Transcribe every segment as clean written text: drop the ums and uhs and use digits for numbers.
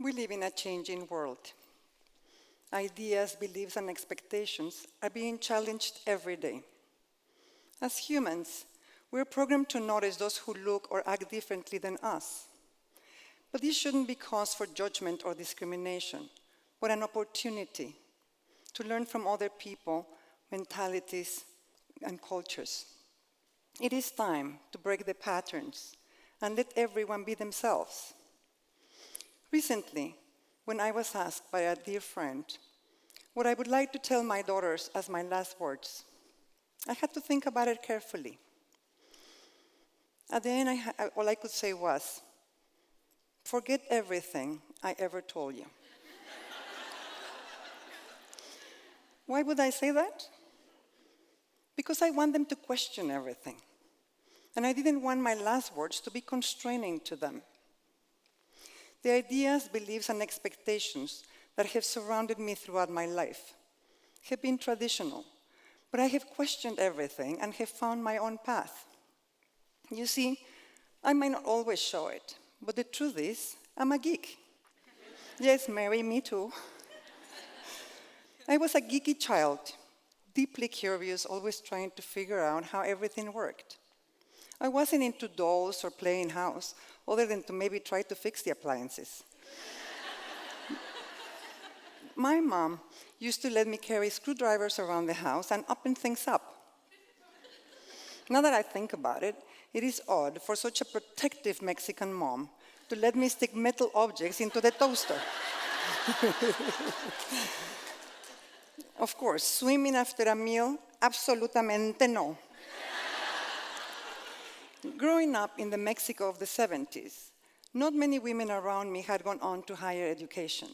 We live in a changing world. Ideas, beliefs, and expectations are being challenged every day. As humans, we're programmed to notice those who look or act differently than us. But this shouldn't be cause for judgment or discrimination, but an opportunity to learn from other people, mentalities, and cultures. It is time to break the patterns and let everyone be themselves. Recently, when I was asked by a dear friend what I would like to tell my daughters as my last words, I had to think about it carefully. At the end, all I could say was, forget everything I ever told you. Why would I say that? Because I want them to question everything. And I didn't want my last words to be constraining to them. The ideas, beliefs, and expectations that have surrounded me throughout my life have been traditional, but I have questioned everything and have found my own path. You see, I might not always show it, but the truth is, I'm a geek. Yes, Mary, me too. I was a geeky child, deeply curious, always trying to figure out how everything worked. I wasn't into dolls or playing house, other than to maybe try to fix the appliances. My mom used to let me carry screwdrivers around the house and open things up. Now that I think about it, it is odd for such a protective Mexican mom to let me stick metal objects into the toaster. Of course, swimming after a meal, absolutamente no. Growing up in the Mexico of the 70s, not many women around me had gone on to higher education.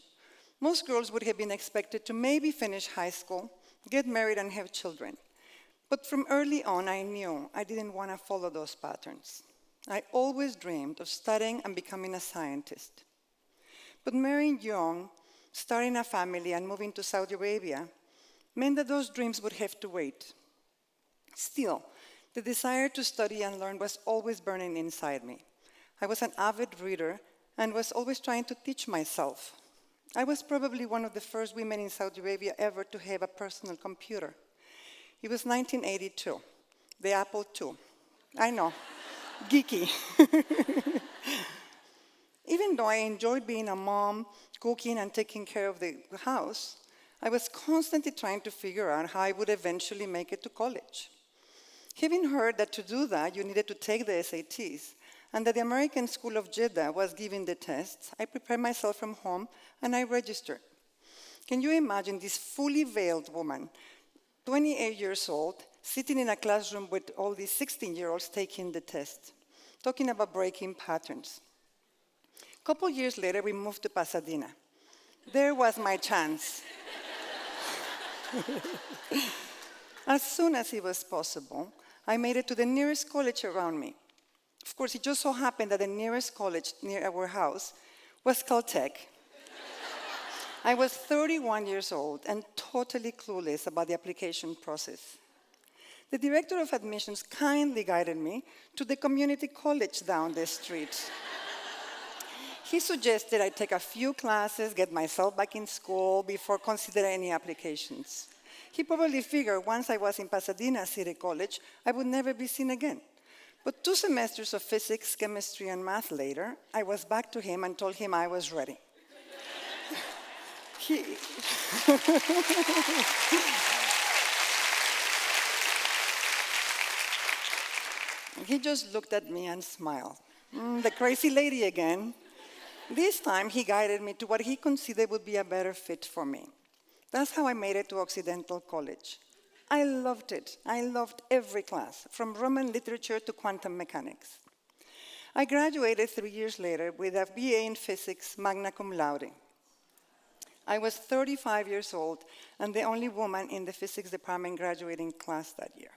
Most girls would have been expected to maybe finish high school, get married, and have children. But from early on, I knew I didn't want to follow those patterns. I always dreamed of studying and becoming a scientist. But marrying young, starting a family, and moving to Saudi Arabia meant that those dreams would have to wait. Still, the desire to study and learn was always burning inside me. I was an avid reader and was always trying to teach myself. I was probably one of the first women in Saudi Arabia ever to have a personal computer. It was 1982, the Apple II. I know, geeky. Even though I enjoyed being a mom, cooking, and taking care of the house, I was constantly trying to figure out how I would eventually make it to college. Having heard that to do that, you needed to take the SATs, and that the American School of Jeddah was giving the tests, I prepared myself from home, and I registered. Can you imagine this fully veiled woman, 28 years old, sitting in a classroom with all these 16-year-olds taking the test, talking about breaking patterns? A couple years later, we moved to Pasadena. There was my chance. As soon as it was possible, I made it to the nearest college around me. Of course, it just so happened that the nearest college near our house was Caltech. I was 31 years old and totally clueless about the application process. The director of admissions kindly guided me to the community college down the street. He suggested I take a few classes, get myself back in school before considering any applications. He probably figured once I was in Pasadena City College, I would never be seen again. But 2 semesters of physics, chemistry, and math later, I was back to him and told him I was ready. He just looked at me and smiled. The crazy lady again. This time, he guided me to what he considered would be a better fit for me. That's how I made it to Occidental College. I loved it. I loved every class, from Roman literature to quantum mechanics. I graduated 3 years later with a BA in physics, magna cum laude. I was 35 years old and the only woman in the physics department graduating class that year.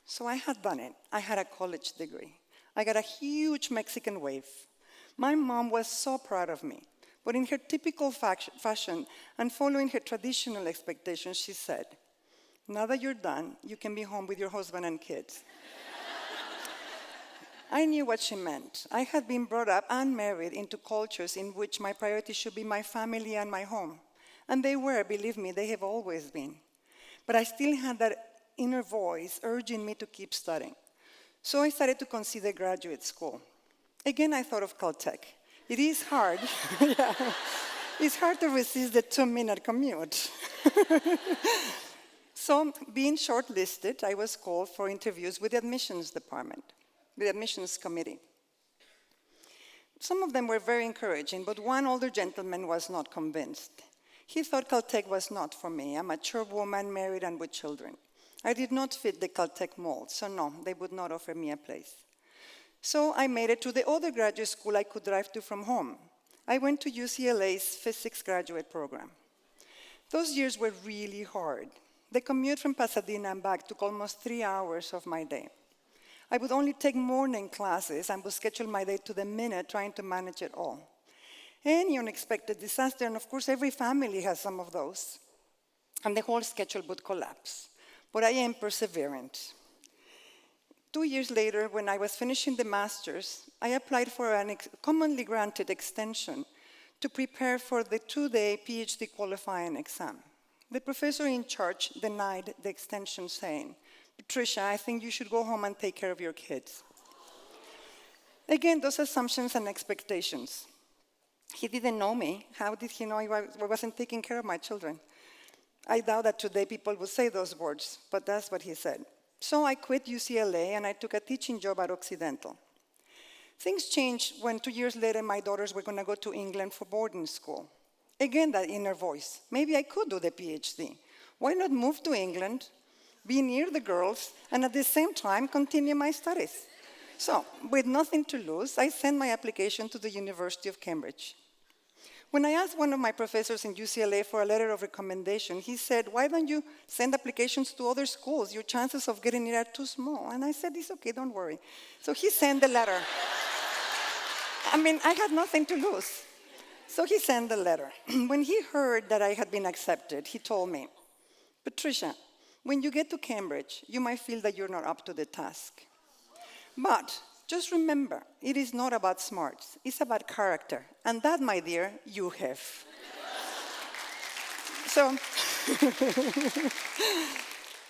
So I had done it. I had a college degree. I got a huge Mexican wave. My mom was so proud of me. But in her typical fashion and following her traditional expectations, she said, Now that you're done, you can be home with your husband and kids. I knew what she meant. I had been brought up and married into cultures in which my priority should be my family and my home. And they were, believe me, they have always been. But I still had that inner voice urging me to keep studying. So I started to consider graduate school. Again, I thought of Caltech. It is hard. Yeah. It's hard to resist the 2-minute commute. So, being shortlisted, I was called for interviews with the admissions department, the admissions committee. Some of them were very encouraging, but one older gentleman was not convinced. He thought Caltech was not for me, a mature woman, married and with children. I did not fit the Caltech mold, so no, they would not offer me a place. So I made it to the other graduate school I could drive to from home. I went to UCLA's physics graduate program. Those years were really hard. The commute from Pasadena and back took almost 3 hours of my day. I would only take morning classes and would schedule my day to the minute, trying to manage it all. Any unexpected disaster, and of course every family has some of those, and the whole schedule would collapse. But I am perseverant. 2 years later, when I was finishing the master's, I applied for a commonly granted extension to prepare for the 2-day PhD qualifying exam. The professor in charge denied the extension, saying, "Patricia, I think you should go home and take care of your kids." Again, those assumptions and expectations. He didn't know me. How did he know I wasn't taking care of my children? I doubt that today people would say those words, but that's what he said. So I quit UCLA and I took a teaching job at Occidental. Things changed when 2 years later my daughters were going to go to England for boarding school. Again, that inner voice. Maybe I could do the PhD. Why not move to England, be near the girls, and at the same time continue my studies? So, with nothing to lose, I sent my application to the University of Cambridge. When I asked one of my professors in UCLA for a letter of recommendation, he said, "Why don't you send applications to other schools? Your chances of getting it are too small." And I said, "It's okay, don't worry." So he sent the letter. I mean, I had nothing to lose. So he sent the letter. When he heard that I had been accepted, he told me, "Patricia, when you get to Cambridge, you might feel that you're not up to the task. But just remember, it is not about smarts, it's about character. And that, my dear, you have."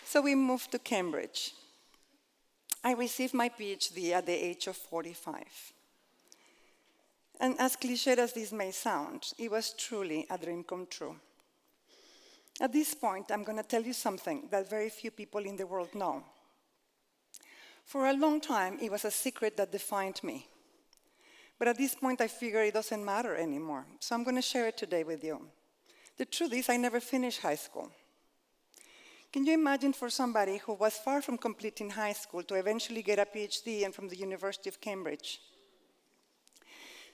So we moved to Cambridge. I received my PhD at the age of 45. And as cliched as this may sound, it was truly a dream come true. At this point, I'm going to tell you something that very few people in the world know. For a long time, it was a secret that defined me. But at this point, I figure it doesn't matter anymore. So I'm going to share it today with you. The truth is, I never finished high school. Can you imagine for somebody who was far from completing high school to eventually get a PhD and from the University of Cambridge?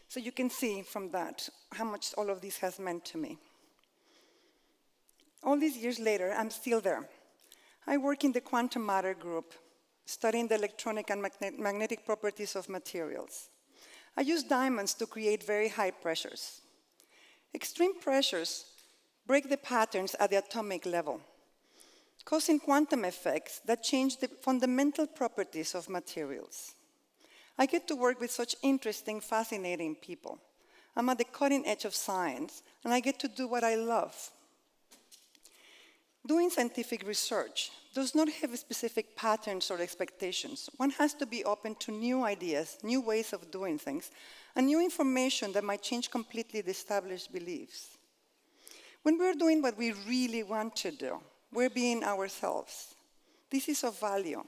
So you can see from that how much all of this has meant to me. All these years later, I'm still there. I work in the quantum matter group, studying the electronic and magnetic properties of materials. I use diamonds to create very high pressures. Extreme pressures break the patterns at the atomic level, causing quantum effects that change the fundamental properties of materials. I get to work with such interesting, fascinating people. I'm at the cutting edge of science, and I get to do what I love. Doing scientific research does not have specific patterns or expectations. One has to be open to new ideas, new ways of doing things, and new information that might change completely the established beliefs. When we're doing what we really want to do, we're being ourselves. This is of value.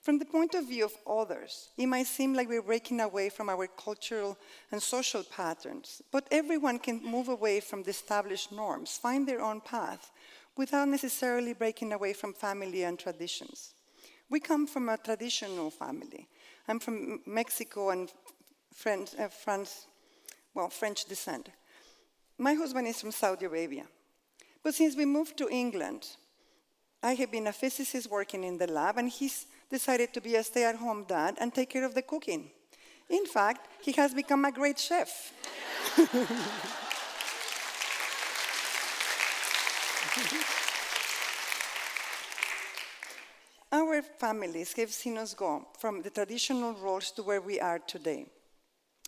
From the point of view of others, it might seem like we're breaking away from our cultural and social patterns, but everyone can move away from the established norms, find their own path, without necessarily breaking away from family and traditions. We come from a traditional family. I'm from Mexico and French descent. My husband is from Saudi Arabia. But since we moved to England, I have been a physicist working in the lab, and he's decided to be a stay-at-home dad and take care of the cooking. In fact, he has become a great chef. our families have seen us go from the traditional roles to where we are today,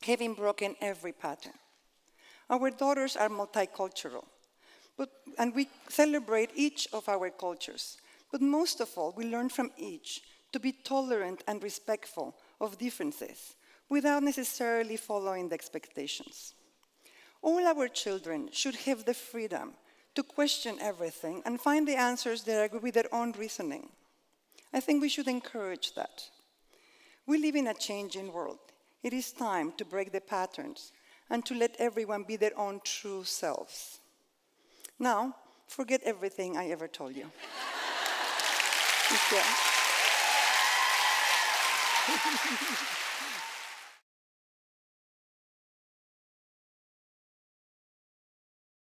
having broken every pattern. Our daughters are multicultural, and we celebrate each of our cultures. But most of all, we learn from each to be tolerant and respectful of differences without necessarily following the expectations. All our children should have the freedom to question everything and find the answers that agree with their own reasoning. I think we should encourage that. We live in a changing world. It is time to break the patterns and to let everyone be their own true selves. Now, forget everything I ever told you.